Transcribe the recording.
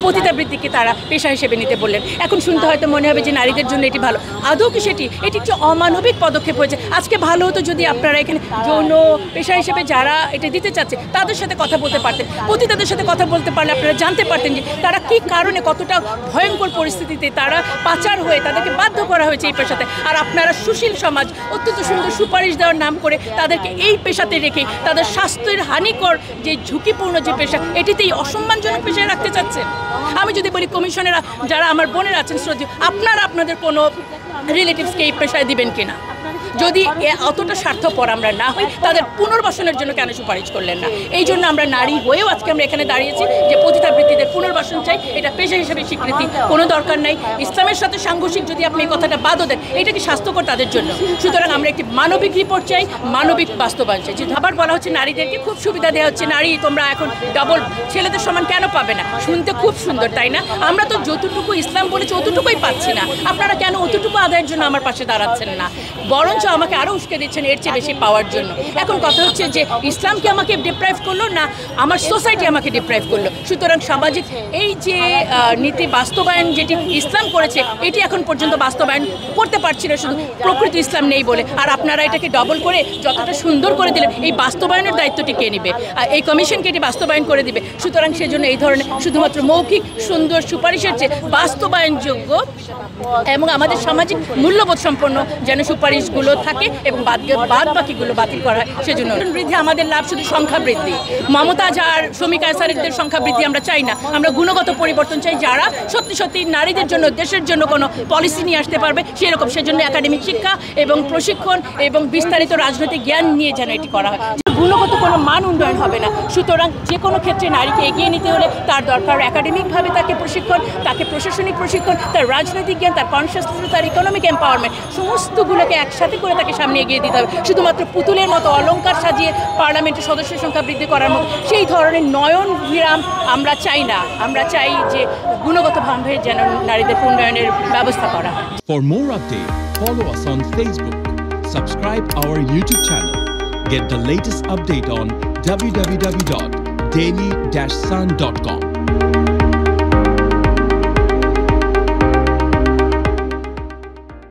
পতিতাবৃত্তিকে তারা পেশা হিসেবে নিতে বললেন। এখন শুনতে হয়তো মনে হবে যে নারীদের জন্য এটি ভালো, আদৌ কি সেটি? এটি একটি অমানবিক পদক্ষেপ হয়েছে। আজকে ভালো হতো যদি আপনারা এখানে যৌন পেশা হিসেবে যারা এটা দিতে চাচ্ছে তাদের সাথে কথা বলতে পারতেন, পতিতাদের সাথে কথা বলতে পারলে আপনারা জানতে পারতেন যে তারা কী কারণে কতটা ভয়ঙ্কর পরিস্থিতিতে তারা পাচার হয়ে তাদেরকে বাধ্য করা হয়েছে এই পেশাতে। আর আপনারা সুশীল সমাজ অত্যন্ত সুন্দর সুপারিশ দেওয়ার নাম করে তাদেরকে এই পেশাতে রেখে তাদের স্বাস্থ্যের হানিকর যে ঝুঁকিপূর্ণ যে পেশা এটিতেই অসম্মানজনক পেশায় রাখতে চাচ্ছেন। আমি যদি বলি কমিশনেরা যারা আমার বোনেরা আছেন শ্রদ্ধেয়, আপনারা আপনাদের কোনো রিলেটিভসকে এই পেশায় দিবেন কিনা? যদি অতটা স্বার্থপর আমরা না হই তাদের পুনর্বাসনের জন্য কেন সুপারিশ করলেন না? এই জন্য আমরা নারী হয়েও আজকে আমরা এখানে দাঁড়িয়েছি যে পতিতাবৃত্তিদের পুনর্বাসন চাই, এটা পেশা হিসেবে স্বীকৃতি কোনো দরকার নাই। ইসলামের সাথে সাংঘর্ষিক যদি আপনি এই কথাটা বাদও দেন এটা কি স্বাস্থ্যকর তাদের জন্য? সুতরাং আমরা একটি মানবিক রিপোর্ট চাই, মানবিক বাস্তবায়ন চাই। যে আবার বলা হচ্ছে নারীদেরকে খুব সুবিধা দেওয়া হচ্ছে, নারী তোমরা এখন ডাবল ছেলেদের সমান কেন পাবে না? শুনতে খুব সুন্দর তাই না? আমরা তো যতটুকু ইসলাম বলেছি অতটুকুই পাচ্ছি না, আপনারা কেন অতটুকু আদায়ের জন্য আমার পাশে দাঁড়াচ্ছেন না? বরঞ্চ আমাকে আরও উস্কে দিচ্ছেন এর চেয়ে বেশি পাওয়ার জন্য। এখন কথা হচ্ছে যে ইসলাম কি আমাকে ডিপ্রাইভ করলো না আমার সোসাইটি আমাকে ডিপ্রাইভ করলো? সুতরাং সামাজিক এই যে নীতি বাস্তবায়ন যেটি ইসলাম করেছে এটি এখন পর্যন্ত বাস্তবায়ন করতে পারছি না, শুধু প্রকৃত ইসলাম নেই বলে। আর আপনারা এটাকে ডবল করে যতটা সুন্দর করে দিলেন, এই বাস্তবায়নের দায়িত্বটি কে নেবে? এই কমিশনকে এটি বাস্তবায়ন করে দিবে। সুতরাং সেজন্য এই ধরনের শুধুমাত্র মৌখিক সুন্দর সুপারিশের চেয়ে বাস্তবায়নযোগ্য এবং আমাদের সামাজিক মূল্যবোধ সম্পন্ন যেন সুপারিশগুলো থাকে এবং বাদ বাকিগুলো বাতিল করা হয়। সেজন্য বৃদ্ধি আমাদের লাভ শুধু সংখ্যা বৃদ্ধি, মমতাজ আর শ্রমিক আনসারীদের সংখ্যা বৃদ্ধি আমরা চাই না। আমরা গুণগত পরিবর্তন চাই, যারা সত্যি সত্যি নারীদের জন্য দেশের জন্য কোনো পলিসি নিয়ে আসতে পারবে সেরকম। সেজন্য একাডেমিক শিক্ষা এবং প্রশিক্ষণ এবং বিস্তারিত রাজনৈতিক জ্ঞান নিয়ে যেন এটি করা হয়। গুণগত কোনো মান উন্নয়ন হবে না। সুতরাং যে কোনো ক্ষেত্রে নারীকে এগিয়ে নিতে হলে তার দরকার একাডেমিকভাবে তাকে প্রশিক্ষণ, তাকে প্রশাসনিক প্রশিক্ষণ, তার রাজনৈতিক জ্ঞান, তার কনসিয়াসনেস, তার ইকোনমিক এম্পাওয়ারমেন্ট, সমস্তগুলোকে একসাথে করে তাকে সামনে এগিয়ে দিতে হবে। শুধুমাত্র পুতুলের মতো অলংকার সাজিয়ে পার্লামেন্টের সদস্যের সংখ্যা বৃদ্ধি করার মতো সেই ধরনের নয়ন বিরাম আমরা চাই না। আমরা চাই যে গুণগতভাবে যেন নারীদের উন্নয়নের ব্যবস্থা করা হয়। For more updates, follow us on Facebook, subscribe our YouTube channel, get the latest update on www.daily-sun.com.